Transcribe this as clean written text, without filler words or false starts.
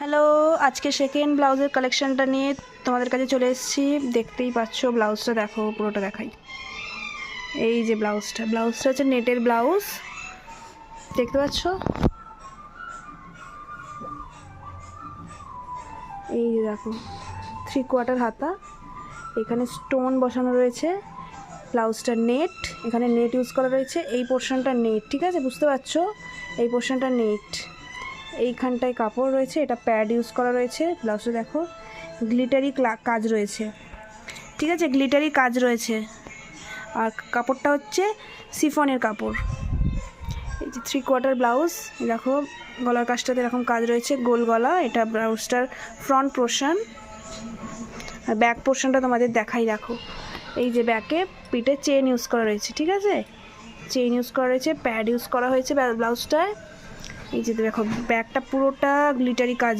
Hello, আজকে second ব্লাউজের কালেকশনটা নিয়ে তোমাদের কাছে চলে এসেছি। দেখতেই পাচ্ছ, ব্লাউজটা দেখো, পুরোটা দেখাই। এই যে ব্লাউজটা হচ্ছে নেটের ব্লাউজ, দেখতে পাচ্ছ। এই যে দেখো, 3/4 হাতা, এখানে স্টোন বসানো রয়েছে। ব্লাউজটা নেট, এখানে নেট ইউজ করা রয়েছে। এই পোর্শনটা নেট, ঠিক আছে, বুঝতে পারছো, এই পোর্শনটা নেট। এইখানটায় কাপড় রয়েছে, এটা প্যাড ইউজ করা রয়েছে। ব্লাউজটা দেখো, গ্লিটারি কাজ রয়েছে, ঠিক আছে, গ্লিটারি কাজ রয়েছে। আর কাপড়টা হচ্ছে সিফনের কাপড়। এই যে 3/4 ব্লাউজ, দেখো গলার কাজটাতে এরকম কাজ রয়েছে, গোল গলা। এটা ব্লাউজটার ফ্রন্ট পোর্শন। আর ব্যাক পোর্শনটা তোমাদের দেখাই, দেখো। এই যে ব্যাকে পিঠে চেন ইউজ করা রয়েছে, ঠিক আছে, চেন ইউজ করা রয়েছে, প্যাড ইউজ করা হয়েছে ব্লাউজটায়। এই যে দেখো, ব্যাকটা পুরোটা গ্লিটারি কাজ